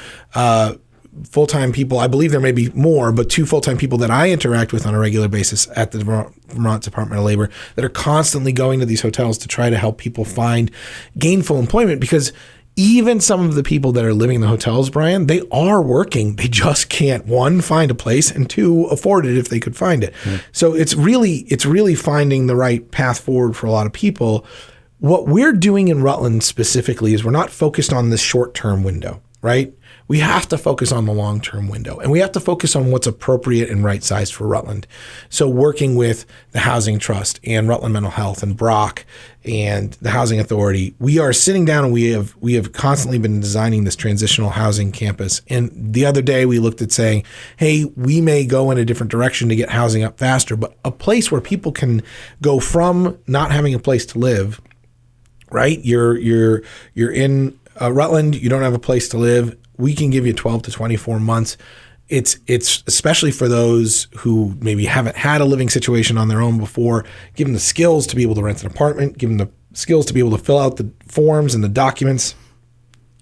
B: full-time people, I believe there may be more, but two full-time people that I interact with on a regular basis at the Vermont Department of Labor that are constantly going to these hotels to try to help people find gainful employment, because even some of the people that are living in the hotels, Brian, they are working. They just can't, one, find a place, and two, afford it if they could find it. Mm. So it's really finding the right path forward for a lot of people. What we're doing in Rutland specifically is we're not focused on this short-term window, right? We have to focus on the long-term window, and we have to focus on what's appropriate and right-sized for Rutland. So working with the Housing Trust and Rutland Mental Health and Brock and the Housing Authority, we are sitting down and we have constantly been designing this transitional housing campus. And the other day we looked at saying, hey, we may go in a different direction to get housing up faster, but a place where people can go from not having a place to live, right? You're in Rutland, you don't have a place to live. We can give you 12 to 24 months. It's especially for those who maybe haven't had a living situation on their own before, give them the skills to be able to rent an apartment, give them the skills to be able to fill out the forms and the documents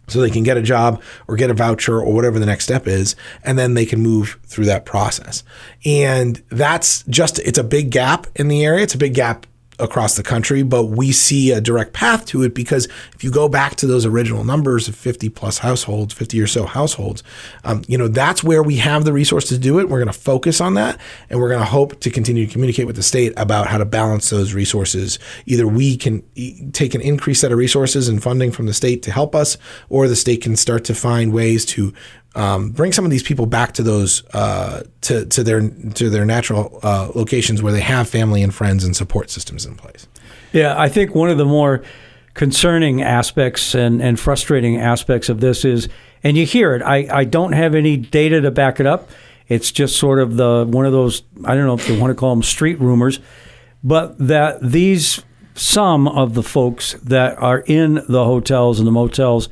B: so they can get a job or get a voucher or whatever the next step is, and then they can move through that process. And it's a big gap in the area. It's a big gap across the country, but we see a direct path to it because if you go back to those original numbers of 50 plus households, 50 or so households, that's where we have the resources to do it. We're going to focus on that, and we're going to hope to continue to communicate with the state about how to balance those resources. Either we can take an increased set of resources and funding from the state to help us, or the state can start to find ways to bring some of these people back to those to their natural locations where they have family and friends and support systems in place.
A: Yeah, I think one of the more concerning aspects and frustrating aspects of this is, and you hear it, I don't have any data to back it up. It's just sort of one of those, I don't know if you want to call them street rumors, but that some of the folks that are in the hotels and the motels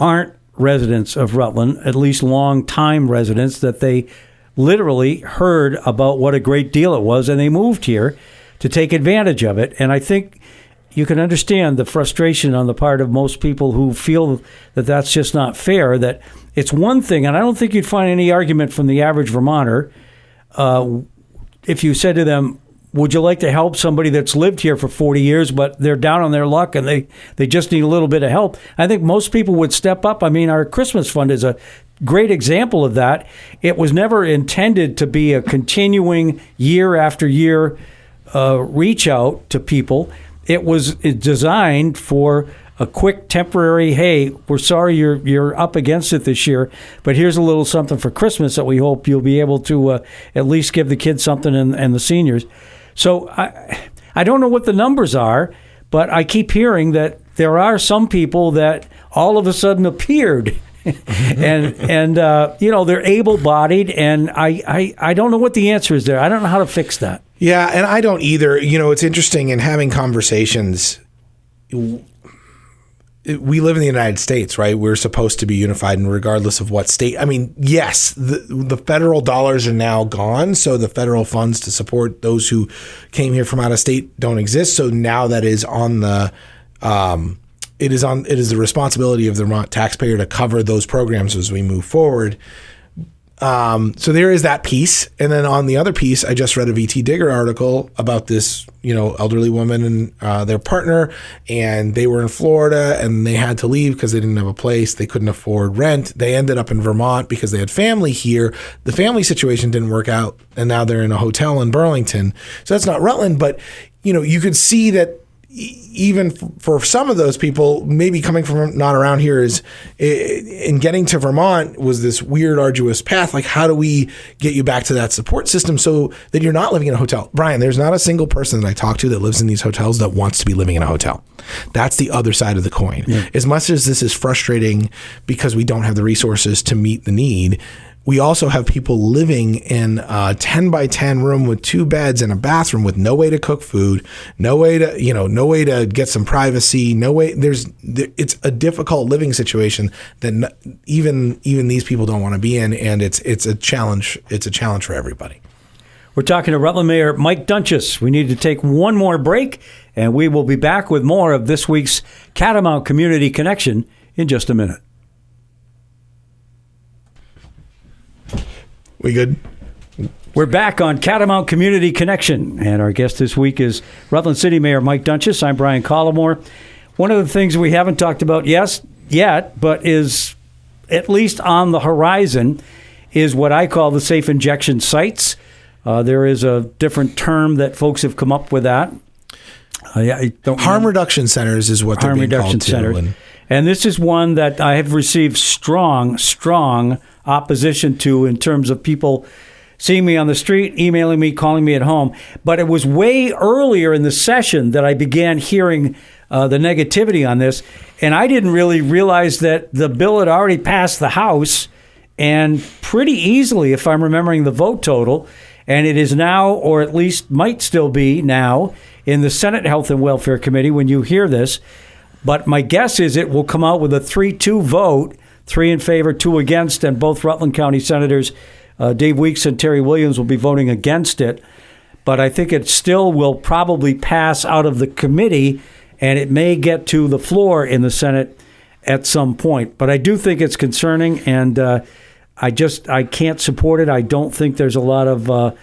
A: aren't residents of Rutland, at least long-time residents, that they literally heard about what a great deal it was and they moved here to take advantage of it. And I think you can understand the frustration on the part of most people who feel that that's just not fair, that it's one thing, and I don't think you'd find any argument from the average Vermonter if you said to them, would you like to help somebody that's lived here for 40 years, but they're down on their luck and they just need a little bit of help? I think most people would step up. I mean, our Christmas fund is a great example of that. It was never intended to be a continuing year after year reach out to people. It was designed for a quick temporary, hey, we're sorry you're up against it this year, but here's a little something for Christmas that we hope you'll be able to at least give the kids something and the seniors. So I don't know what the numbers are, but I keep hearing that there are some people that all of a sudden appeared and they're able-bodied, and I don't know what the answer is there. I don't know how to fix that.
B: Yeah, and I don't either. It's interesting in having conversations. We live in the United States, right? We're supposed to be unified, and regardless of what state. I mean, yes, the federal dollars are now gone, so the federal funds to support those who came here from out of state don't exist. So now that is on the it is the responsibility of the Vermont taxpayer to cover those programs as we move forward. So there is that piece. And then on the other piece, I just read a VT Digger article about this, elderly woman and their partner, and they were in Florida and they had to leave because they didn't have a place. They couldn't afford rent. They ended up in Vermont because they had family here. The family situation didn't work out, and now they're in a hotel in Burlington. So that's not Rutland, but you could see that even for some of those people, maybe coming from not around here in getting to Vermont was this weird, arduous path. Like, how do we get you back to that support system so that you're not living in a hotel? Brian, there's not a single person that I talk to that lives in these hotels that wants to be living in a hotel. That's the other side of the coin. Yeah. As much as this is frustrating because we don't have the resources to meet the need, we also have people living in a 10 by 10 room with 2 beds and a bathroom with no way to cook food, no way to get some privacy, it's a difficult living situation that even these people don't want to be in, and it's a challenge. It's a challenge for everybody.
A: We're talking to Rutland Mayor Mike Doenges. We need to take one more break, and we will be back with more of this week's Catamount Community Connection in just a minute.
B: We good?
A: We're back on Catamount Community Connection, and our guest this week is Rutland City Mayor Mike Doenges. I'm Brian Collamore. One of the things we haven't talked about yet, but is at least on the horizon, is what I call the safe injection sites. There is a different term that folks have come up with that.
B: Harm reduction centers is what they're being called too.
A: And this is one that I have received strong opposition to in terms of people seeing me on the street, emailing me, calling me at home. But it was way earlier in the session that I began hearing the negativity on this. And I didn't really realize that the bill had already passed the House, and pretty easily, if I'm remembering the vote total. And it is now, or at least might still be now, in the Senate Health and Welfare Committee when you hear this. But my guess is it will come out with a 3-2 vote, 3 in favor, 2 against, and both Rutland County Senators Dave Weeks and Terry Williams will be voting against it. But I think it still will probably pass out of the committee, and it may get to the floor in the Senate at some point. But I do think it's concerning, and I can't support it. I don't think there's a lot of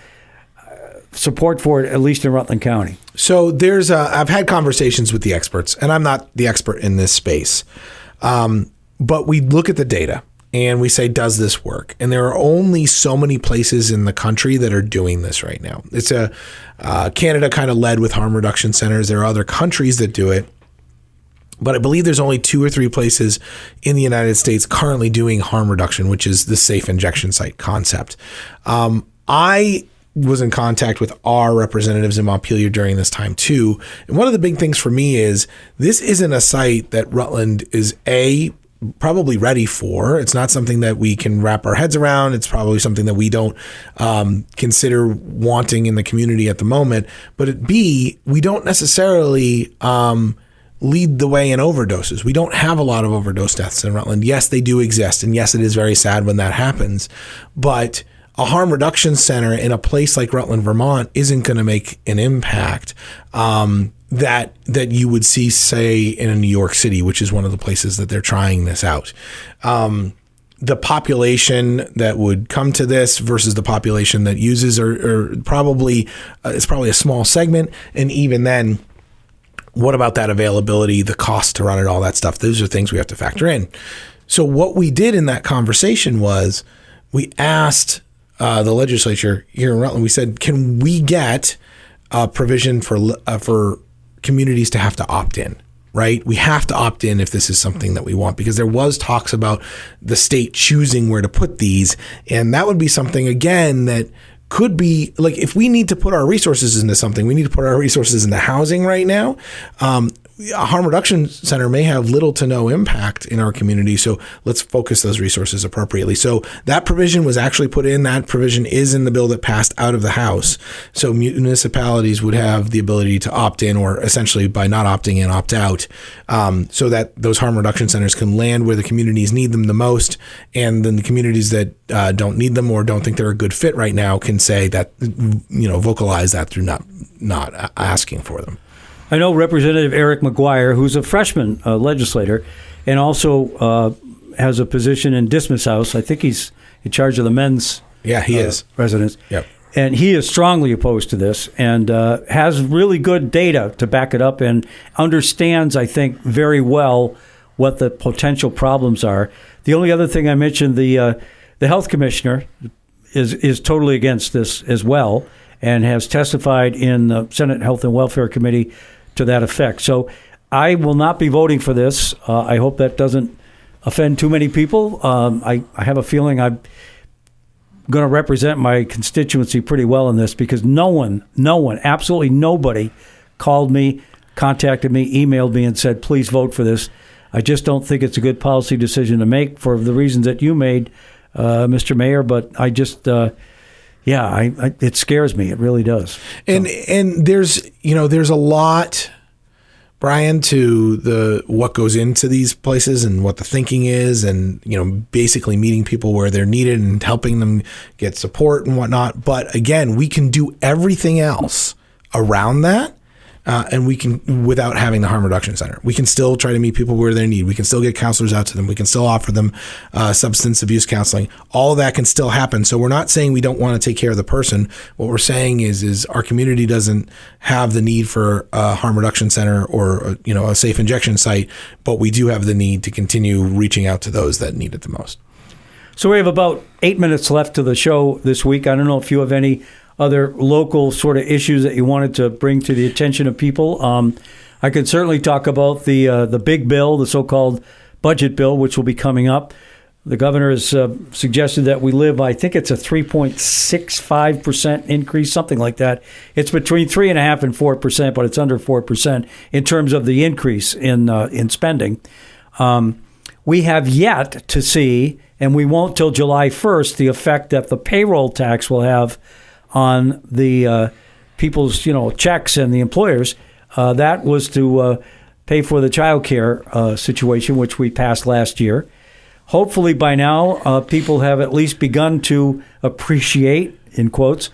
A: support for it, at least in Rutland County.
B: So I've had conversations with the experts, and I'm not the expert in this space, but we look at the data and we say, does this work? And there are only so many places in the country that are doing this right now. It's Canada kind of led with harm reduction centers. There are other countries that do it. But I believe there's only 2 or 3 places in the United States currently doing harm reduction, which is the safe injection site concept. I was in contact with our representatives in Montpelier during this time too. And one of the big things for me is this isn't a site that Rutland is probably ready for. It's not something that we can wrap our heads around. It's probably something that we don't consider wanting in the community at the moment. But we don't necessarily lead the way in overdoses. We don't have a lot of overdose deaths in Rutland. Yes, they do exist. And yes, it is very sad when that happens. But a harm reduction center in a place like Rutland, Vermont isn't going to make an impact that you would see, say, in New York City, which is one of the places that they're trying this out. The population that would come to this versus the population that uses is probably a small segment. And even then, what about that availability, the cost to run it, all that stuff? Those are things we have to factor in. So what we did in that conversation was we asked the legislature here in Rutland, we said, can we get a provision for communities to have to opt in, right? We have to opt in if this is something that we want, because there was talks about the state choosing where to put these. And that would be something, again, that could be like, if we need to put our resources into something, we need to put our resources into housing right now. A harm reduction center may have little to no impact in our community. So let's focus those resources appropriately. So that provision was actually put in. That provision is in the bill that passed out of the House. So municipalities would have the ability to opt in, or essentially by not opting in, opt out, so that those harm reduction centers can land where the communities need them the most. And then the communities that don't need them or don't think they're a good fit right now can say that, vocalize that through not asking for them.
A: I know Representative Eric McGuire, who's a freshman legislator and also has a position in Dismas House. I think he's in charge of the men's
B: he is
A: residents.
B: Yep.
A: And he is strongly opposed to this and has really good data to back it up and understands, I think, very well what the potential problems are. The only other thing I mentioned, the health commissioner is totally against this as well and has testified in the Senate Health and Welfare Committee to that effect. So I will not be voting for this. I hope that doesn't offend too many people. I have a feeling I'm going to represent my constituency pretty well in this, because no one, absolutely nobody called me, contacted me, emailed me and said, please vote for this. I just don't think it's a good policy decision to make for the reasons that you made Mr. Mayor, but I just, it scares me. It really does.
B: And there's a lot, Brian, to what goes into these places and what the thinking is, and basically meeting people where they're needed and helping them get support and whatnot. But again, we can do everything else around that. And we can, without having the harm reduction center, we can still try to meet people where they need. We can still get counselors out to them. We can still offer them substance abuse counseling. All of that can still happen. So we're not saying we don't want to take care of the person. What we're saying is our community doesn't have the need for a harm reduction center or a safe injection site, but we do have the need to continue reaching out to those that need it the most.
A: So we have about 8 minutes left to the show this week. I don't know if you have any other local sort of issues that you wanted to bring to the attention of people. I could certainly talk about the big bill, the so-called budget bill, which will be coming up. The governor has suggested that we live, I think it's a 3.65% increase, something like that. It's between 3.5% and 4%, but it's under 4% in terms of the increase in spending. We have yet to see, and we won't till July 1st, the effect that the payroll tax will have on the people's checks and the employers. That was to pay for the child care situation, which we passed last year. Hopefully by now people have at least begun to appreciate, in quotes,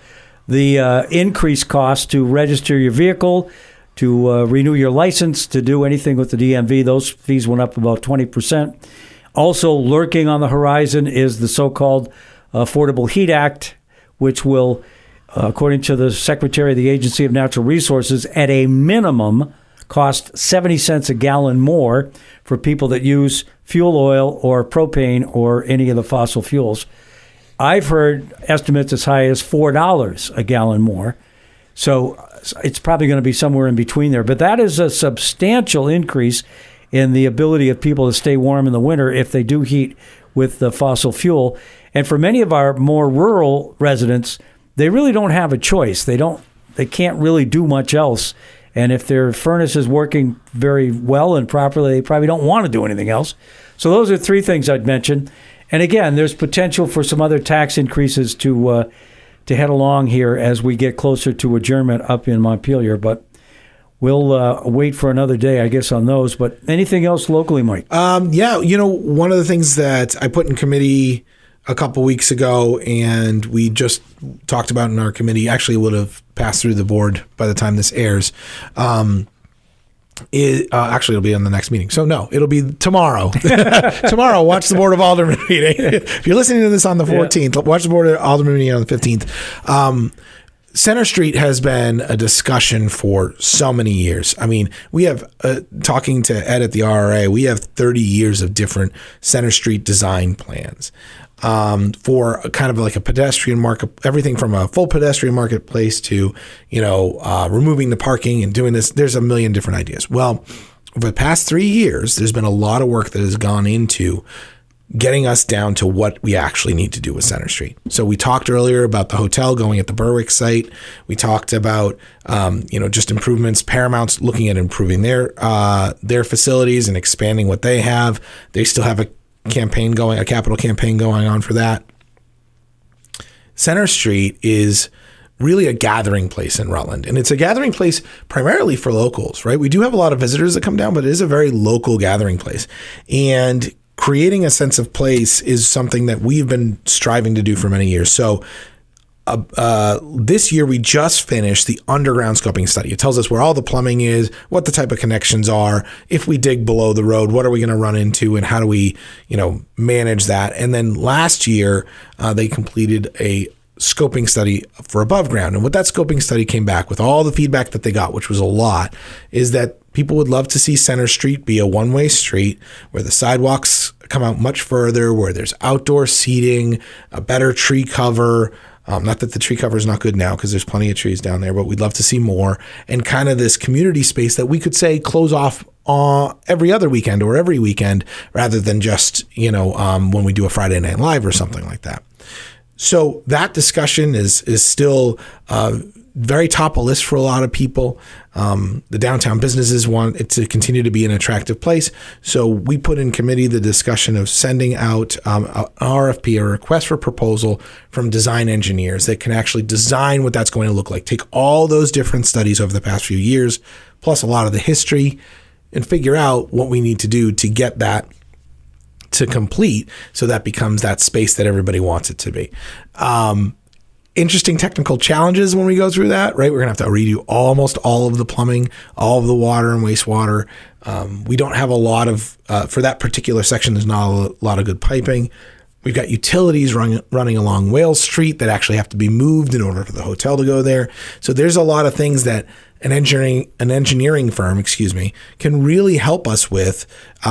A: the increased cost to register your vehicle, to renew your license, to do anything with the DMV. Those fees went up about 20%. Also lurking on the horizon is the so-called Affordable Heat Act, which will, according to the Secretary of the Agency of Natural Resources, at a minimum cost 70 cents a gallon more for people that use fuel oil or propane or any of the fossil fuels. I've heard estimates as high as $4 a gallon more. So it's probably going to be somewhere in between there. But that is a substantial increase in the ability of people to stay warm in the winter if they do heat with the fossil fuel. And for many of our more rural residents, they really don't have a choice. They can't really do much else. And if their furnace is working very well and properly, they probably don't want to do anything else. So those are three things I'd mention. And again, there's potential for some other tax increases to head along here as we get closer to adjournment up in Montpelier. But we'll wait for another day, I guess, on those. But anything else locally, Mike?
B: One of the things that I put in committee a couple weeks ago, and we just talked about in our committee, actually would have passed through the board by the time this airs. It'll be on the next meeting. So no, it'll be tomorrow. Tomorrow, watch the Board of Aldermen meeting. If you're listening to this on the 14th, watch the Board of Aldermen meeting on the 15th. Center Street has been a discussion for so many years. I mean, we have, talking to Ed at the RRA, we have 30 years of different Center Street design plans. For kind of like a pedestrian market, everything from a full pedestrian marketplace to, removing the parking and doing this. There's a million different ideas. Well, over the past 3 years, there's been a lot of work that has gone into getting us down to what we actually need to do with Center Street. So we talked earlier about the hotel going at the Berwick site. We talked about, just improvements. Paramount's looking at improving their facilities and expanding what they have. They still have a capital campaign going on for that. Center Street is really a gathering place in Rutland, and it's a gathering place primarily for locals, right? We do have a lot of visitors that come down, but it is a very local gathering place. And creating a sense of place is something that we've been striving to do for many years. So this year we just finished the underground scoping study. It tells us where all the plumbing is, what the type of connections are. If we dig below the road, what are we going to run into, and how do we, manage that? And then last year they completed a scoping study for above ground. And what that scoping study came back with, all the feedback that they got, which was a lot, is that people would love to see Center Street be a one-way street where the sidewalks come out much further, where there's outdoor seating, a better tree cover. Not that the tree cover is not good now because there's plenty of trees down there, but we'd love to see more. And kind of this community space that we could say close off every other weekend or every weekend rather than just, when we do a Friday Night Live or something like that. So that discussion is still very top of list for a lot of people. The downtown businesses want it to continue to be an attractive place. So we put in committee the discussion of sending out an RFP, a request for proposal from design engineers that can actually design what that's going to look like. Take all those different studies over the past few years, plus a lot of the history, and figure out what we need to do to get that to complete so that becomes that space that everybody wants it to be. Interesting technical challenges when we go through that, right? We're going to have to redo almost all of the plumbing, all of the water and wastewater. We don't have a lot of, for that particular section, there's not a lot of good piping. We've got utilities running along Wales Street that actually have to be moved in order for the hotel to go there. So there's a lot of things that an engineering firm, can really help us with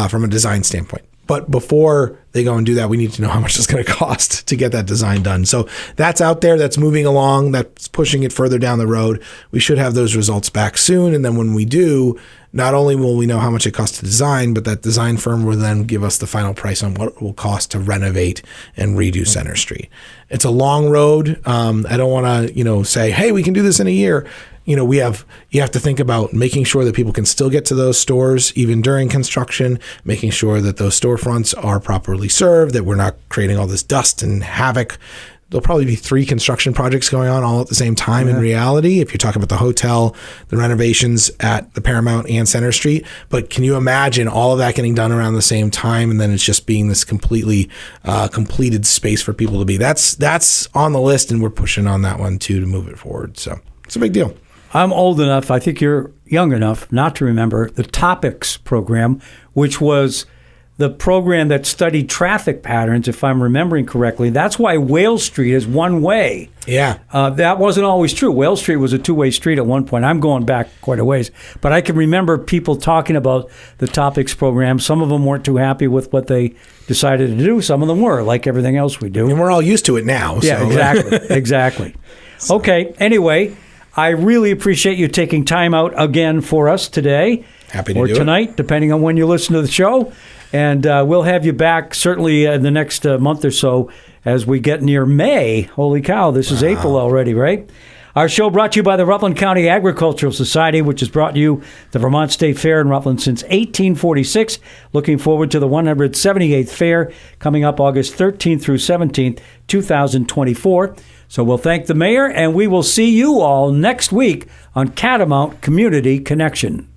B: from a design standpoint. But before they go and do that, we need to know how much it's going to cost to get that design done. So that's out there. That's moving along. That's pushing it further down the road. We should have those results back soon. And then when we do, not only will we know how much it costs to design, but that design firm will then give us the final price on what it will cost to renovate and redo Center Street. It's a long road. I don't want to, say, hey, we can do this in a year. You have to think about making sure that people can still get to those stores even during construction, making sure that those storefronts are properly served, that we're not creating all this dust and havoc. There'll probably be 3 construction projects going on all at the same time in reality, if you're talking about the hotel, the renovations at the Paramount and Center Street. But can you imagine all of that getting done around the same time, and then it's just being this completely completed space for people to be? That's on the list, and we're pushing on that one too to move it forward. So it's a big deal.
A: I'm old enough, I think you're young enough not to remember the Topics program, which was the program that studied traffic patterns, if I'm remembering correctly. That's why Wales Street is one way.
B: Yeah.
A: That wasn't always true. Wales Street was a two-way street at one point. I'm going back quite a ways. But I can remember people talking about the Topics program. Some of them weren't too happy with what they decided to do. Some of them were, like everything else we do.
B: And we're all used to it now.
A: Yeah,
B: so.
A: Exactly. So. Okay, anyway, I really appreciate you taking time out again for us today.
B: Happy to
A: or
B: do
A: tonight,
B: it.
A: Depending on when you listen to the show. And we'll have you back certainly in the next month or so as we get near May. Holy cow, this is April already, right? Our show brought to you by the Rutland County Agricultural Society, which has brought you the Vermont State Fair in Rutland since 1846. Looking forward to the 178th Fair coming up August 13th through 17th, 2024. So we'll thank the mayor, and we will see you all next week on Catamount Community Connection.